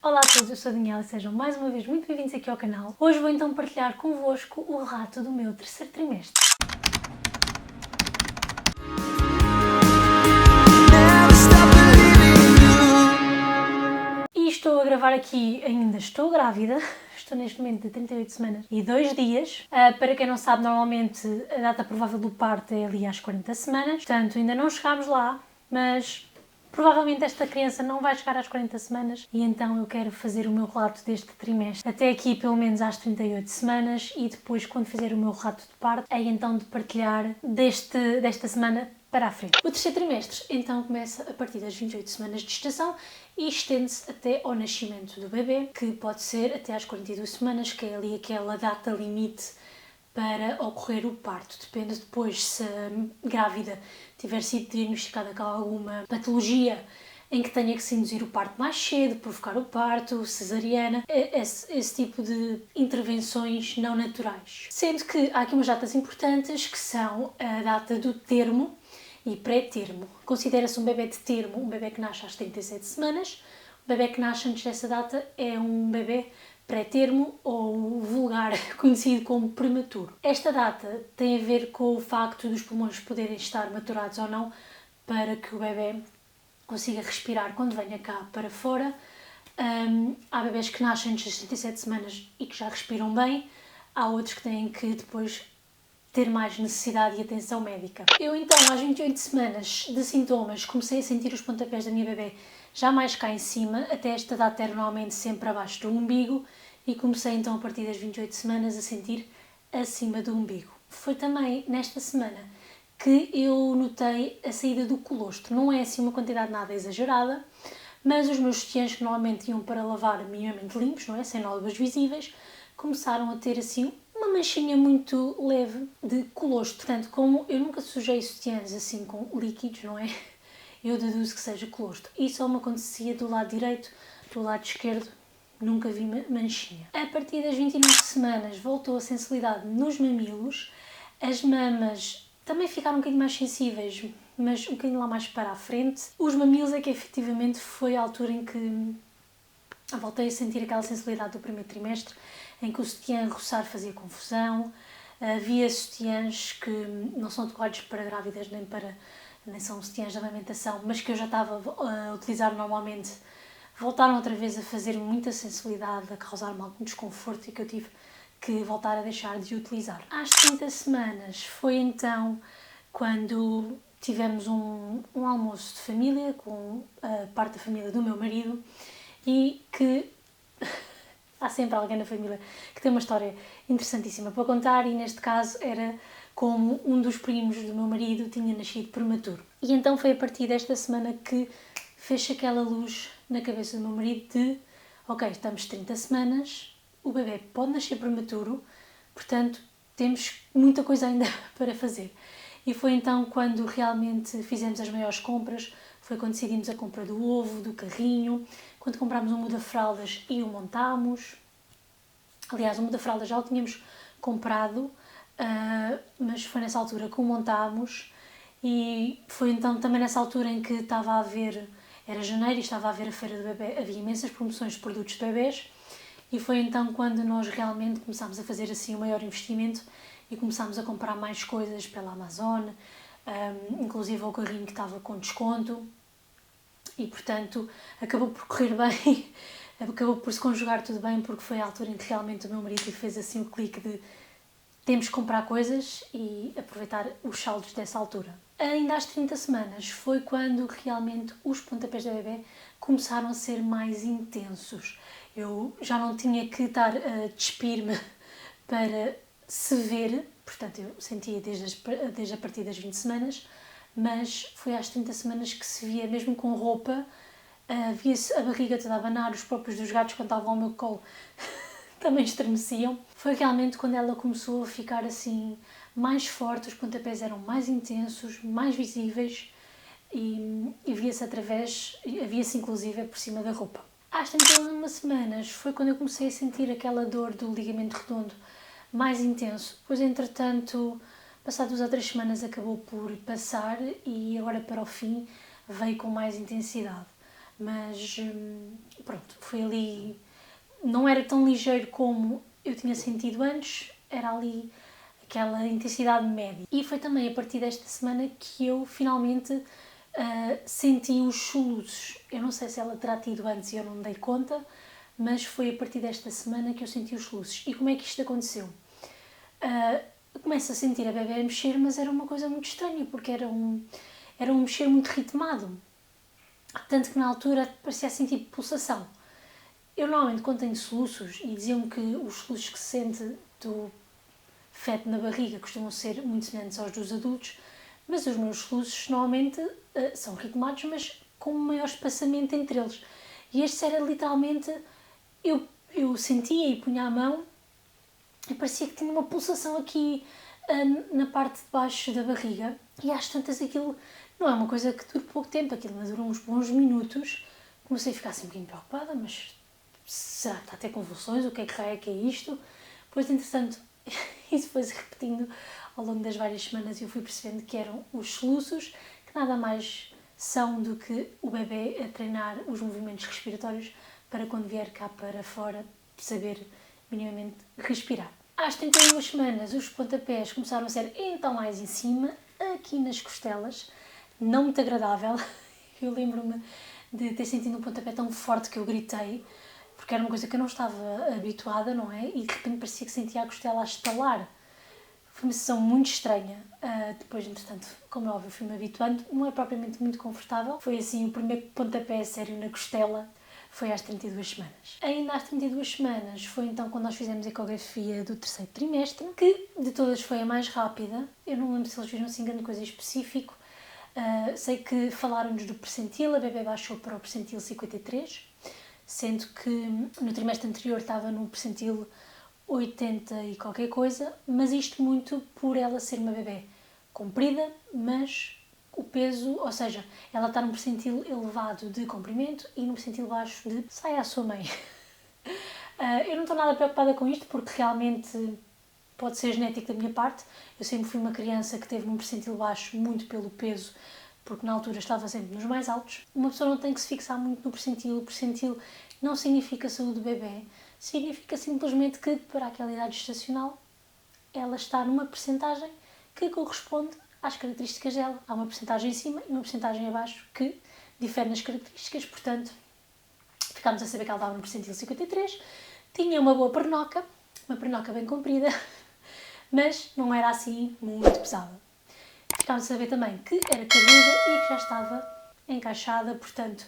Olá a todos, eu sou a Daniela e sejam mais uma vez muito bem-vindos aqui ao canal. Hoje vou então partilhar convosco o relato do meu terceiro trimestre. E estou a gravar aqui, ainda estou grávida, estou neste momento de 38 semanas e 2 dias. Para quem não sabe, normalmente a data provável do parto é ali às 40 semanas, portanto ainda não chegámos lá, mas provavelmente esta criança não vai chegar às 40 semanas e então eu quero fazer o meu relato deste trimestre até aqui pelo menos às 38 semanas e depois quando fizer o meu relato de parto é então de partilhar desta semana para a frente. O terceiro trimestre então começa a partir das 28 semanas de gestação e estende-se até ao nascimento do bebê, que pode ser até às 42 semanas, que é ali aquela data limite para ocorrer o parto. Depende depois se a grávida tiver sido diagnosticada com alguma patologia em que tenha que se induzir o parto mais cedo, provocar o parto, cesariana, esse tipo de intervenções não naturais. Sendo que há aqui umas datas importantes que são a data do termo e pré-termo. Considera-se um bebê de termo um bebê que nasce às 37 semanas. O bebê que nasce antes dessa data é um bebê pré-termo ou vulgar, conhecido como prematuro. Esta data tem a ver com o facto dos pulmões poderem estar maturados ou não para que o bebê consiga respirar quando venha cá para fora. Há bebés que nascem antes das 37 semanas e que já respiram bem, há outros que têm que depois ter mais necessidade de atenção médica. Eu então, às 28 semanas de sintomas, comecei a sentir os pontapés da minha bebê já mais cá em cima, até esta data era normalmente sempre abaixo do umbigo, e comecei então a partir das 28 semanas a sentir acima do umbigo. Foi também nesta semana que eu notei a saída do colostro. Não é assim uma quantidade nada exagerada, mas os meus sutiãs que normalmente iam para lavar minimamente limpos, não é? Sem nódoas visíveis, começaram a ter assim uma manchinha muito leve de colostro. Portanto, como eu nunca sujei sutiãs assim com líquidos, não é? Eu deduzo que seja colostro. E só me acontecia do lado direito, do lado esquerdo nunca vi manchinha. A partir das 29 semanas voltou a sensibilidade nos mamilos, as mamas também ficaram um bocadinho mais sensíveis, mas um bocadinho lá mais para a frente. Os mamilos é que efetivamente foi a altura em que voltei a sentir aquela sensibilidade do primeiro trimestre, em que o sutiã roçar fazia confusão. Havia sutiãs que não são adequados para grávidas nem são sutiãs de amamentação, mas que eu já estava a utilizar normalmente, voltaram outra vez a fazer muita sensibilidade, a causar-me algum desconforto e que eu tive que voltar a deixar de utilizar. Às 30 semanas foi então quando tivemos um almoço de família com a parte da família do meu marido e que há sempre alguém na família que tem uma história interessantíssima para contar e neste caso era como um dos primos do meu marido tinha nascido prematuro. E então foi a partir desta semana que fez aquela luz na cabeça do meu marido de ok, estamos 30 semanas, o bebê pode nascer prematuro, portanto temos muita coisa ainda para fazer. E foi então quando realmente fizemos as maiores compras, foi quando decidimos a compra do ovo, do carrinho, quando comprámos um muda-fraldas e o montámos. Aliás, o muda-fraldas já o tínhamos comprado, mas foi nessa altura que o montámos e foi então também nessa altura em que estava a haver, era janeiro e estava a haver a feira do bebê, havia imensas promoções de produtos de bebés e foi então quando nós realmente começámos a fazer assim o maior investimento e começámos a comprar mais coisas pela Amazon, inclusive o carrinho que estava com desconto e portanto acabou por correr bem, acabou por se conjugar tudo bem porque foi a altura em que realmente o meu marido fez assim o clique de temos que comprar coisas e aproveitar os saldos dessa altura. Ainda às 30 semanas foi quando realmente os pontapés da bebê começaram a ser mais intensos. Eu já não tinha que estar a despir-me para se ver, portanto eu sentia desde a partir das 20 semanas, mas foi às 30 semanas que se via, mesmo com roupa, via-se a barriga toda a abanar, os próprios dos gatos quando estavam ao meu colo também estremeciam. Foi realmente quando ela começou a ficar assim mais forte, os pontapés eram mais intensos, mais visíveis e via-se inclusive por cima da roupa. Às 31 semanas foi quando eu comecei a sentir aquela dor do ligamento redondo mais intenso, pois entretanto, passado 2 ou 3 semanas acabou por passar e agora para o fim veio com mais intensidade. Mas pronto, foi ali, não era tão ligeiro como eu tinha sentido antes, era ali aquela intensidade média. E foi também a partir desta semana que eu finalmente senti os soluços. Eu não sei se ela terá tido antes e eu não me dei conta, mas foi a partir desta semana que eu senti os soluços. E como é que isto aconteceu? Eu começo a sentir a bebê a mexer, mas era uma coisa muito estranha, porque era um mexer muito ritmado. Tanto que na altura parecia assim tipo pulsação. Eu normalmente quando tenho soluços, e diziam que os soluços que se sente do feto na barriga costumam ser muito semelhantes aos dos adultos, mas os meus soluços normalmente são ritmados, mas com um maior espaçamento entre eles. E este era literalmente, eu sentia e punha a mão e parecia que tinha uma pulsação aqui na parte de baixo da barriga. E às tantas aquilo não é uma coisa que dura pouco tempo, aquilo dura uns bons minutos. Comecei a ficar assim um bocadinho preocupada, mas será que está a ter convulsões? O que é que é isto? Pois, entretanto, isso foi-se repetindo ao longo das várias semanas e eu fui percebendo que eram os soluços, que nada mais são do que o bebê a treinar os movimentos respiratórios para quando vier cá para fora saber minimamente respirar. Às 32 semanas os pontapés começaram a ser então mais em cima, aqui nas costelas, não muito agradável. Eu lembro-me de ter sentido um pontapé tão forte que eu gritei, porque era uma coisa que eu não estava habituada, não é? E de repente parecia que sentia a costela a estalar. Foi uma sensação muito estranha. Depois, entretanto, como é óbvio, fui-me habituando. Não é propriamente muito confortável. Foi assim o primeiro pontapé sério na costela. Foi às 32 semanas. Ainda às 32 semanas foi então quando nós fizemos a ecografia do terceiro trimestre, que de todas foi a mais rápida. Eu não lembro se eles viram assim grande coisa em específico. Sei que falaram-nos do percentil, a bebê baixou para o percentil 53, sendo que no trimestre anterior estava no percentil 80 e qualquer coisa, mas isto muito por ela ser uma bebê comprida, mas o peso, ou seja, ela está num percentil elevado de comprimento e num percentil baixo de sai à sua mãe. Eu não estou nada preocupada com isto porque realmente pode ser genético da minha parte. Eu sempre fui uma criança que teve num percentil baixo muito pelo peso, porque na altura estava sempre nos mais altos. Uma pessoa não tem que se fixar muito no percentil. O percentil não significa saúde do bebê, significa simplesmente que para aquela idade gestacional ela está numa percentagem que corresponde às características dela. Há uma percentagem em cima e uma percentagem abaixo que difere nas características, portanto ficámos a saber que ela estava no percentil 53, tinha uma boa pernoca, uma pernoca bem comprida, mas não era assim muito pesada. Ficámos a saber também que era cabeluda e que já estava encaixada, portanto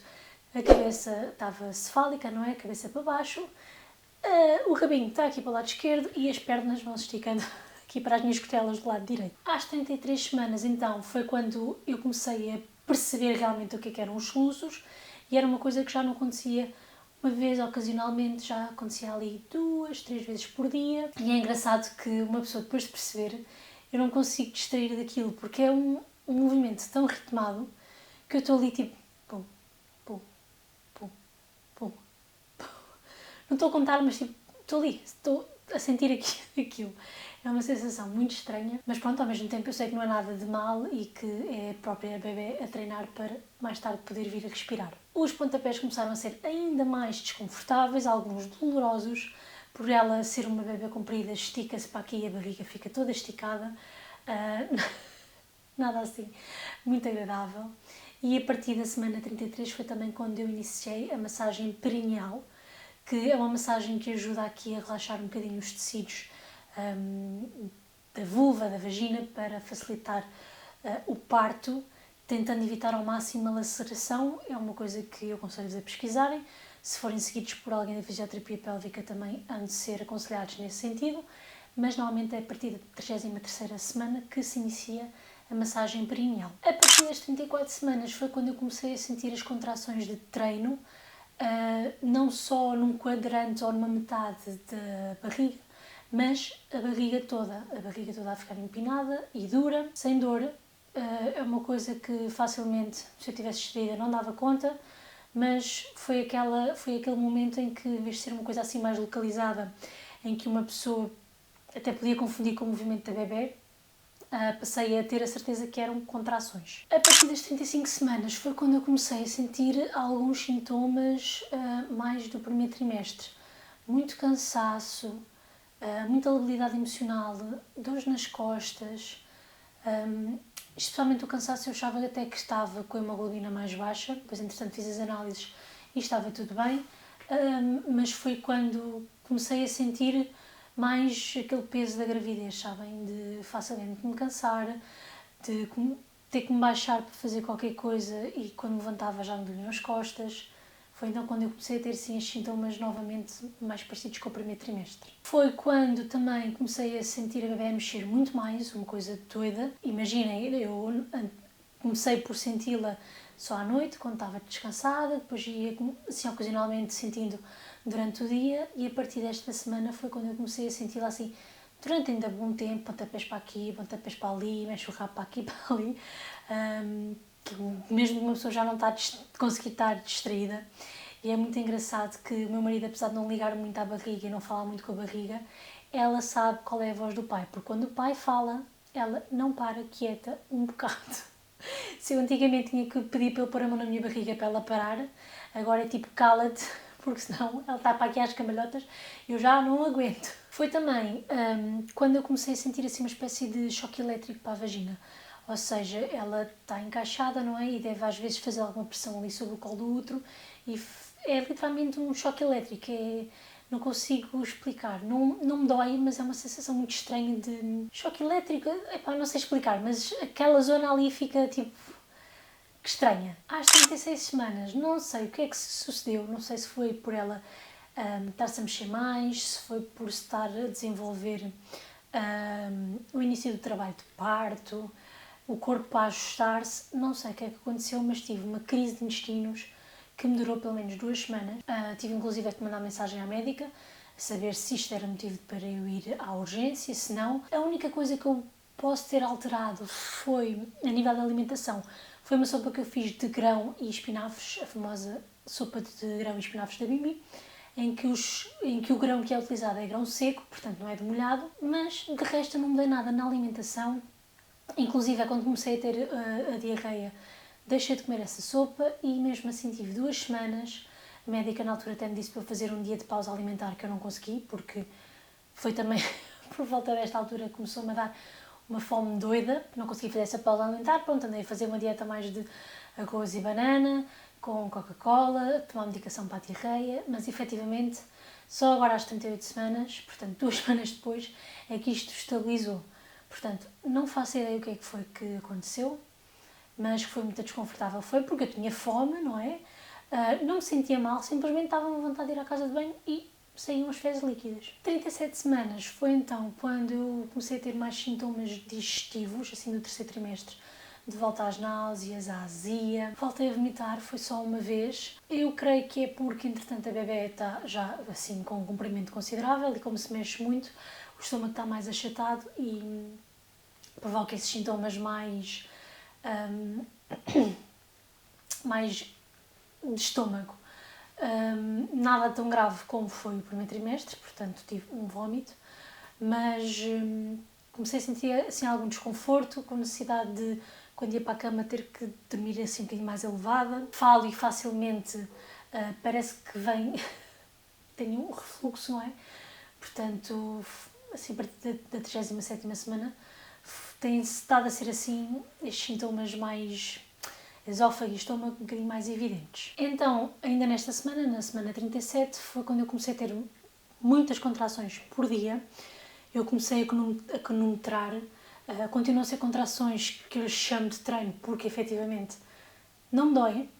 a cabeça estava cefálica, não é? A cabeça para baixo, o rabinho está aqui para o lado esquerdo e as pernas vão se esticando aqui para as minhas costelas do lado direito. Às 33 semanas, então, foi quando eu comecei a perceber realmente o que eram os soluços e era uma coisa que já não acontecia uma vez ocasionalmente, já acontecia ali 2, 3 vezes por dia. E é engraçado que uma pessoa depois de perceber, eu não consigo distrair daquilo porque é um movimento tão ritmado que eu estou ali tipo pum, pum, pum, pum. Não estou a contar, mas tipo, estou ali, estou a sentir aquilo. É uma sensação muito estranha, mas pronto, ao mesmo tempo eu sei que não é nada de mal e que é a própria bebê a treinar para mais tarde poder vir a respirar. Os pontapés começaram a ser ainda mais desconfortáveis, alguns dolorosos, por ela ser uma bebê comprida, estica-se para aqui e a barriga fica toda esticada. Nada assim, muito agradável. E a partir da semana 33 foi também quando eu iniciei a massagem perineal, que é uma massagem que ajuda aqui a relaxar um bocadinho os tecidos da vulva, da vagina, para facilitar o parto, tentando evitar ao máximo a laceração. É uma coisa que eu aconselho-vos a pesquisarem. Se forem seguidos por alguém da fisioterapia pélvica também hão de ser aconselhados nesse sentido, mas normalmente é a partir da 33ª semana que se inicia a massagem perineal. A partir das 34 semanas foi quando eu comecei a sentir as contrações de treino, não só num quadrante ou numa metade da barriga, mas a barriga toda a ficar empinada e dura, sem dor. É uma coisa que facilmente, se eu tivesse distraída, não dava conta, mas foi aquele momento em que, em vez de ser uma coisa assim mais localizada, em que uma pessoa até podia confundir com o movimento da bebê, passei a ter a certeza que eram contrações. A partir das 35 semanas foi quando eu comecei a sentir alguns sintomas mais do primeiro trimestre. Muito cansaço, muita labilidade emocional, dores nas costas, especialmente o cansaço. Eu achava até que estava com a hemoglobina mais baixa, depois entretanto fiz as análises e estava tudo bem, mas foi quando comecei a sentir mais aquele peso da gravidez, sabem? De facilmente me cansar, de ter que me baixar para fazer qualquer coisa e quando me levantava já me doíam as costas. Foi então quando eu comecei a ter sim os sintomas novamente mais parecidos com o primeiro trimestre. Foi quando também comecei a sentir a bebê a mexer muito mais, uma coisa doida. Imaginem, eu comecei por senti-la só à noite, quando estava descansada, depois ia assim ocasionalmente sentindo durante o dia e a partir desta semana foi quando eu comecei a senti-la assim durante ainda bom tempo, pontapés para aqui, pontapés para ali, mexe o rabo para aqui, para ali, mesmo que uma pessoa já não está conseguir estar distraída. E é muito engraçado que o meu marido, apesar de não ligar muito à barriga e não falar muito com a barriga, ela sabe qual é a voz do pai, porque quando o pai fala, ela não para quieta um bocado. Se eu antigamente tinha que pedir para ele pôr a mão na minha barriga para ela parar, agora é tipo cala-te, porque senão ela está para aqui às cambalhotas, eu já não aguento. Foi também quando eu comecei a sentir assim uma espécie de choque elétrico para a vagina. Ou seja, ela está encaixada, não é? E deve às vezes fazer alguma pressão ali sobre o colo do útero e é literalmente um choque elétrico. Não consigo explicar. Não me dói, mas é uma sensação muito estranha de choque elétrico. Epá, não sei explicar, mas aquela zona ali fica tipo que estranha. Às 36 semanas, não sei o que é que sucedeu, não sei se foi por ela estar-se a mexer mais, se foi por estar a desenvolver o início do trabalho de parto, o corpo a ajustar-se, não sei o que é que aconteceu, mas tive uma crise de intestinos que me durou pelo menos 2 semanas. Tive inclusive a mandar mensagem à médica, a saber se isto era motivo para eu ir à urgência, se não. A única coisa que eu posso ter alterado foi, a nível da alimentação, foi uma sopa que eu fiz de grão e espinafres, a famosa sopa de grão e espinafres da Bibi, em que o grão que é utilizado é grão seco, portanto não é demolhado, mas de resto não mudei nada na alimentação. Inclusive, é quando comecei a ter a diarreia, deixei de comer essa sopa e mesmo assim tive 2 semanas. A médica na altura até me disse para eu fazer um dia de pausa alimentar, que eu não consegui, porque foi também por volta desta altura que começou-me a dar uma fome doida, não consegui fazer essa pausa alimentar. Pronto, andei a fazer uma dieta mais de arroz e banana, com Coca-Cola, tomar medicação para a diarreia, mas efetivamente só agora às 38 semanas, portanto 2 semanas depois, é que isto estabilizou. Portanto, não faço ideia o que é que foi que aconteceu, mas foi muito desconfortável. Foi porque eu tinha fome, não é? Não me sentia mal, simplesmente estava com vontade de ir à casa de banho e saíam as fezes líquidas. 37 semanas foi então quando eu comecei a ter mais sintomas digestivos, assim, no terceiro trimestre. De volta às náuseas, à azia. Voltei a vomitar, foi só uma vez. Eu creio que é porque, entretanto, a bebê está já, assim, com um comprimento considerável e como se mexe muito, o estômago está mais achatado e provoca esses sintomas mais de estômago. Nada tão grave como foi o primeiro trimestre, portanto tive um vómito, mas comecei a sentir assim, algum desconforto, com necessidade de, quando ia para a cama, ter que dormir assim um bocadinho mais elevada. Falo e facilmente parece que vem, tenho um refluxo, não é? Portanto, assim, a partir da 37ª semana, tem estado a ser assim, estes sintomas mais esófago e estômago um bocadinho mais evidentes. Então, ainda nesta semana, na semana 37, foi quando eu comecei a ter muitas contrações por dia. Eu comecei a cronometrar, continuam a ser contrações que eu chamo de treino, porque efetivamente não me doem,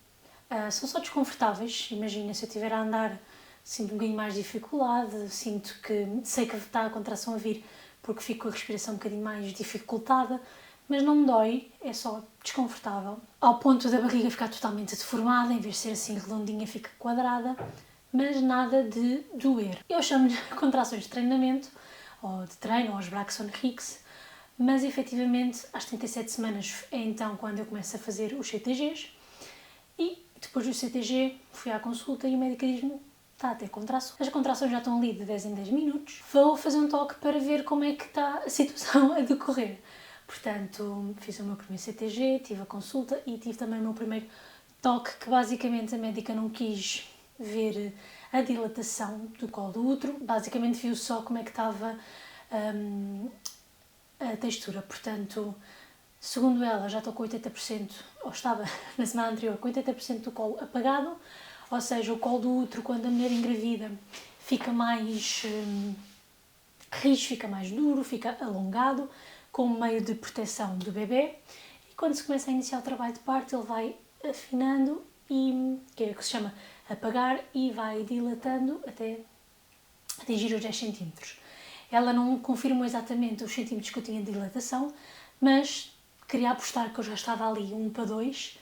são só desconfortáveis. Imagina, se eu estiver a andar, sinto um bocadinho mais dificuldade, sinto que sei que está a contração a vir porque fico com a respiração um bocadinho mais dificultada, mas não me dói, é só desconfortável. Ao ponto da barriga ficar totalmente deformada, em vez de ser assim redondinha, fica quadrada, mas nada de doer. Eu chamo-lhe contrações de treinamento, ou de treino, ou os Braxton Hicks, mas efetivamente às 37 semanas é então quando eu começo a fazer os CTGs e depois do CTG fui à consulta e o médico diz-me: está a ter contrações. As contrações já estão ali de 10 em 10 minutos. Vou fazer um toque para ver como é que está a situação a decorrer. Portanto, fiz o meu primeiro CTG, tive a consulta e tive também o meu primeiro toque, que basicamente a médica não quis ver a dilatação do colo do útero, basicamente viu só como é que estava a textura. Portanto, segundo ela, já estou com 80%, ou estava na semana anterior com 80% do colo apagado, ou seja, o colo do útero, quando a mulher engravida, fica mais rijo, fica mais duro, fica alongado, como meio de proteção do bebê. E quando se começa a iniciar o trabalho de parto, ele vai afinando, e que é o que se chama apagar, e vai dilatando até atingir os 10 centímetros. Ela não confirmou exatamente os centímetros que eu tinha de dilatação, mas queria apostar que eu já estava ali 1 para 2,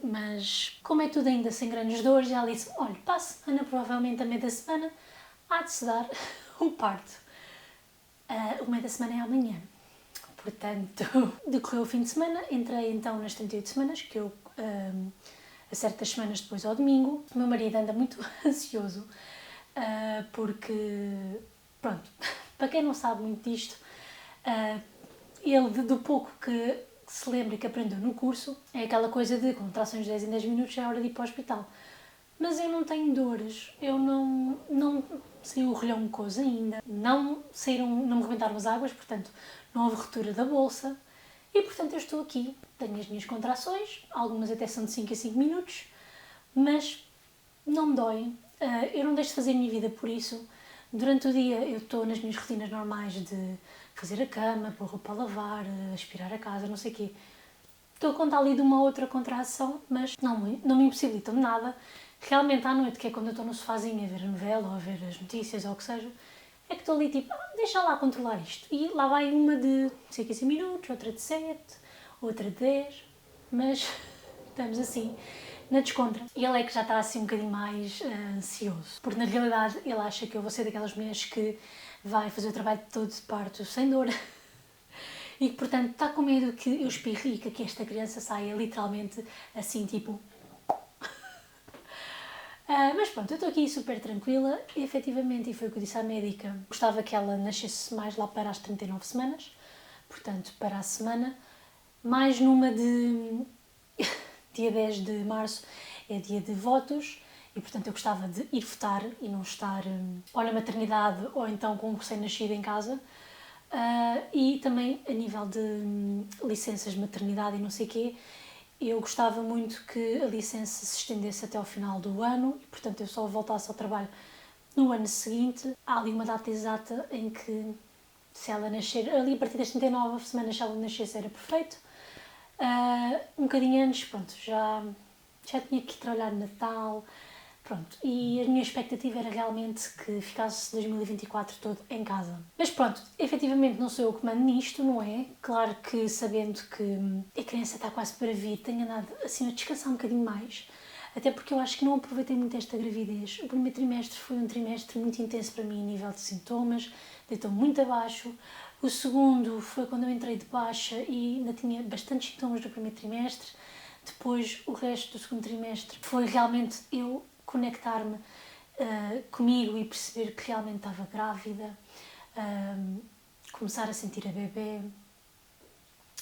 mas como é tudo ainda sem grandes dores, ela disse: olha, passe, Ana, provavelmente a meio da semana há de se dar o parto. O meio da semana é amanhã. Portanto, decorreu o fim de semana, entrei então nas 38 semanas, que eu a certas semanas depois ao domingo. O meu marido anda muito ansioso, porque, pronto, para quem não sabe muito disto, ele, do pouco que se lembra e que aprendeu no curso, é aquela coisa de contrações de 10 em 10 minutos é hora de ir para o hospital. Mas eu não tenho dores, eu não saiu o relhão mucoso ainda, não me rebentaram as águas, portanto não houve ruptura da bolsa, e portanto eu estou aqui, tenho as minhas contrações, algumas até são de 5 a 5 minutos, mas não me doem, eu não deixo de fazer a minha vida por isso. Durante o dia eu estou nas minhas rotinas normais de fazer a cama, pôr roupa a lavar, aspirar a casa, não sei o quê. Estou a contar ali de uma outra contração, mas não me impossibilitam de nada. Realmente à noite, que é quando eu estou no sofazinho a ver a novela ou a ver as notícias ou o que seja, é que estou ali tipo, deixa lá controlar isto. E lá vai uma de 5 a 5 minutos, outra de 7, outra de 10, mas estamos assim na descontra. E ele é que já está assim um bocadinho mais ansioso, porque na realidade ele acha que eu vou ser daquelas mulheres que vai fazer o trabalho todo de parto sem dor e que, portanto, está com medo que eu espirre e que esta criança saia literalmente assim, tipo... Mas pronto, eu estou aqui super tranquila e efetivamente, e foi o que eu disse à médica, gostava que ela nascesse mais lá para as 39 semanas, portanto, para a semana, mais numa de... dia 10 de março é dia de votos e, portanto, eu gostava de ir votar e não estar ou na maternidade ou então com um recém-nascido em casa. E também a nível de licenças de maternidade e não sei o quê, eu gostava muito que a licença se estendesse até ao final do ano e, portanto, eu só voltasse ao trabalho no ano seguinte. Há ali uma data exata em que, se ela nascer, ali a partir das 39 semanas, se ela nascesse, era perfeito. Um bocadinho antes, pronto, já tinha que ir trabalhar no Natal, pronto, e a minha expectativa era realmente que ficasse 2024 todo em casa. Mas pronto, efetivamente não sou eu que mando nisto, não é? Claro que sabendo que a criança está quase para vir, tenho andado assim a descansar um bocadinho mais, até porque eu acho que não aproveitei muito esta gravidez. O primeiro trimestre foi um trimestre muito intenso para mim a nível de sintomas, deitou muito abaixo. O segundo foi quando eu entrei de baixa e ainda tinha bastantes sintomas do primeiro trimestre. Depois, o resto do segundo trimestre foi realmente eu conectar-me comigo e perceber que realmente estava grávida, começar a sentir a bebê.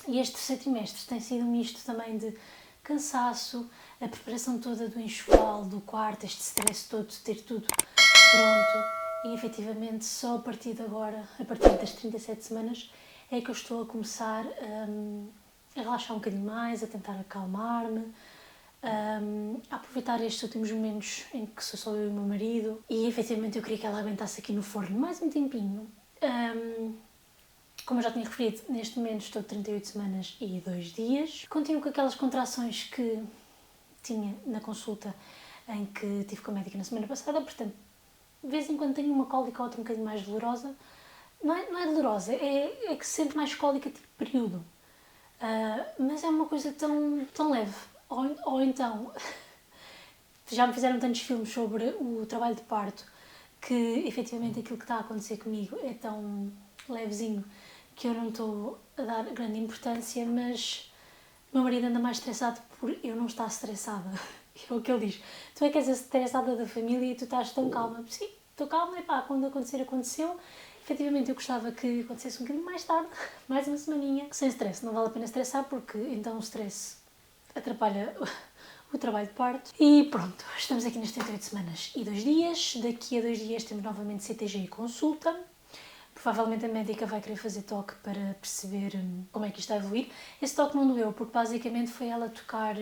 E este terceiro trimestre tem sido um misto também de cansaço, a preparação toda do enxoval, do quarto, este stress todo de ter tudo pronto. E efetivamente só a partir de agora, a partir das 37 semanas, é que eu estou a começar a relaxar um bocadinho mais, a tentar acalmar-me, a aproveitar estes últimos momentos em que sou só eu e o meu marido. E efetivamente eu queria que ela aguentasse aqui no forno mais um tempinho. Como eu já tinha referido, neste momento estou de 38 semanas e 2 dias. Continuo com aquelas contrações que tinha na consulta em que tive com a médica na semana passada, portanto, de vez em quando tenho uma cólica ou outra um bocadinho mais dolorosa. Não é dolorosa, é que se sente mais cólica tipo período. Mas é uma coisa tão leve. Ou então, já me fizeram tantos filmes sobre o trabalho de parto que efetivamente aquilo que está a acontecer comigo é tão levezinho que eu não estou a dar grande importância, mas o meu marido anda mais estressado por eu não estar estressada. É o que ele diz: tu é que és a estressada da família e tu estás tão calma. Sim, estou calma, e pá, quando acontecer, aconteceu. Efetivamente eu gostava que acontecesse um bocadinho mais tarde, mais uma semaninha, sem stress. Não vale a pena estressar porque então o stress atrapalha o trabalho de parto. E pronto, estamos aqui nas 78 semanas e 2 dias. Daqui a 2 dias temos novamente CTG e consulta. Provavelmente a médica vai querer fazer toque para perceber como é que isto está a evoluir. Esse toque não doeu, porque basicamente foi ela tocar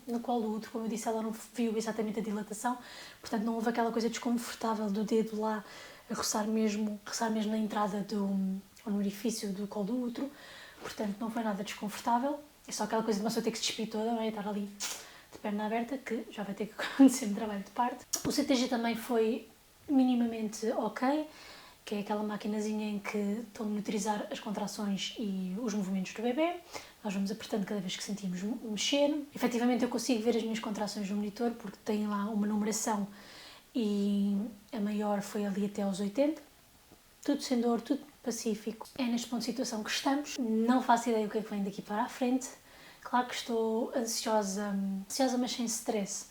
no colo do útero. Como eu disse, ela não viu exatamente a dilatação, portanto não houve aquela coisa desconfortável do dedo lá a roçar mesmo na entrada ou no orifício do colo do útero. Portanto não foi nada desconfortável. É só aquela coisa de uma pessoa ter que se despir toda, não é? Estar ali de perna aberta, que já vai ter que acontecer no trabalho de parto. O CTG também foi minimamente ok, que é aquela maquinazinha em que estão a monitorizar as contrações e os movimentos do bebê. Nós vamos apertando cada vez que sentimos mexer. Efetivamente eu consigo ver as minhas contrações no monitor porque tem lá uma numeração e a maior foi ali até aos 80. Tudo sem dor, tudo pacífico. É neste ponto de situação que estamos. Não faço ideia do que é que vem daqui para a frente. Claro que estou ansiosa mas sem stress,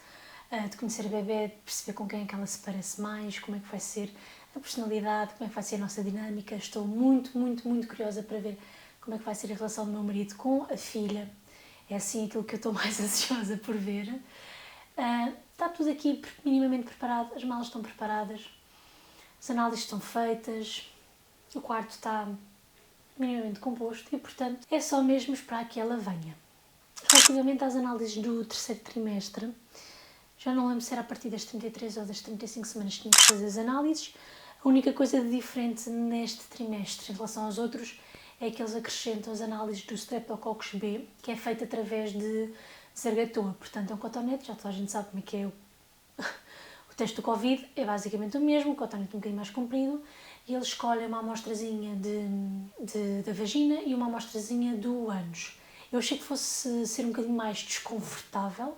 de conhecer a bebê, de perceber com quem é que ela se parece mais, como é que vai ser a personalidade, como é que vai ser a nossa dinâmica. Estou muito curiosa para ver como é que vai ser a relação do meu marido com a filha. É assim aquilo que eu estou mais ansiosa por ver. Está tudo aqui minimamente preparado, as malas estão preparadas, as análises estão feitas, o quarto está minimamente composto e, portanto, é só mesmo esperar que ela venha. Relativamente às análises do terceiro trimestre, já não lembro se era a partir das 33 ou das 35 semanas que tinha que fazer as análises. A única coisa de diferente neste trimestre em relação aos outros é que eles acrescentam as análises do Streptococcus B, que é feito através de Zargatoa. Portanto, é um cotonete, já toda a gente sabe como é que é o teste do Covid, é basicamente o mesmo, o cotonete um bocadinho mais comprido, e eles escolhem uma amostrazinha da vagina e uma amostrazinha do ânus. Eu achei que fosse ser um bocadinho mais desconfortável,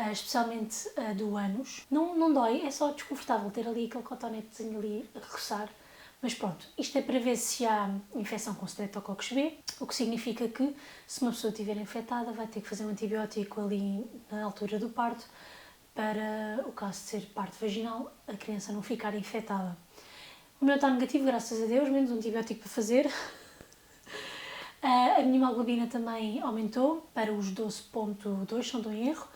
especialmente do ânus. Não dói, é só desconfortável ter ali aquele cotonetezinho ali a roçar. Mas pronto, isto é para ver se há infecção com Streptococcus B, o que significa que se uma pessoa estiver infectada vai ter que fazer um antibiótico ali na altura do parto, para o caso de ser parto vaginal, a criança não ficar infectada. O meu está negativo, graças a Deus, menos um antibiótico para fazer. A minha hemoglobina também aumentou para os 12,2, se não estou em erro.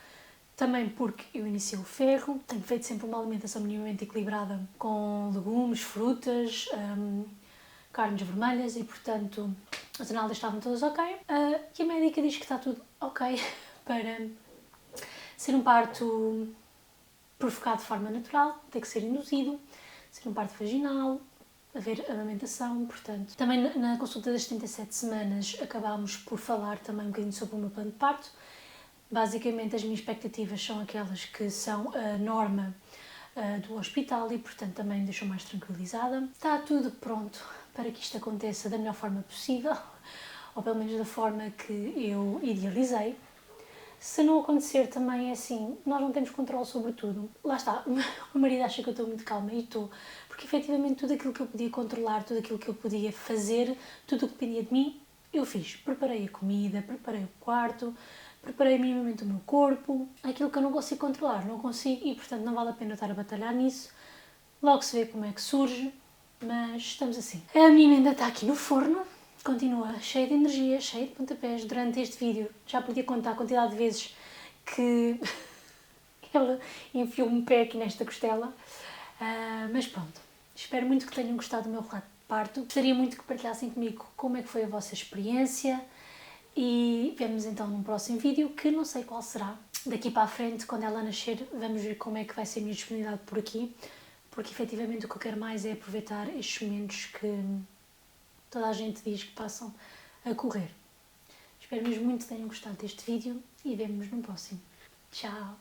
Também porque eu iniciei o ferro, tenho feito sempre uma alimentação minimamente equilibrada com legumes, frutas, carnes vermelhas e, portanto, as análises estavam todas ok. E a médica diz que está tudo ok para ser um parto provocado de forma natural, tem que ser induzido, ser um parto vaginal, haver amamentação, portanto. Também na consulta das 37 semanas acabámos por falar também um bocadinho sobre o meu plano de parto. Basicamente as minhas expectativas são aquelas que são a norma do hospital e, portanto, também me deixou mais tranquilizada. Está tudo pronto para que isto aconteça da melhor forma possível, ou pelo menos da forma que eu idealizei. Se não acontecer também é assim, nós não temos controle sobre tudo. Lá está, o meu marido acha que eu estou muito calma e estou, porque efetivamente tudo aquilo que eu podia controlar, tudo aquilo que eu podia fazer, tudo o que dependia de mim, eu fiz. Preparei a comida, preparei o quarto, preparei minimamente o meu corpo. Aquilo que eu não consigo controlar, não consigo e, portanto, não vale a pena estar a batalhar nisso. Logo se vê como é que surge, mas estamos assim. A menina ainda está aqui no forno, continua cheia de energia, cheia de pontapés. Durante este vídeo já podia contar a quantidade de vezes que ela enfiou um pé aqui nesta costela. Mas pronto, espero muito que tenham gostado do meu relato de parto. Gostaria muito que partilhassem comigo como é que foi a vossa experiência e vemos então num próximo vídeo, que não sei qual será. Daqui para a frente, quando ela nascer, vamos ver como é que vai ser a minha disponibilidade por aqui, porque efetivamente o que eu quero mais é aproveitar estes momentos que toda a gente diz que passam a correr. Espero mesmo muito que tenham gostado deste vídeo e vemo-nos no próximo. Tchau!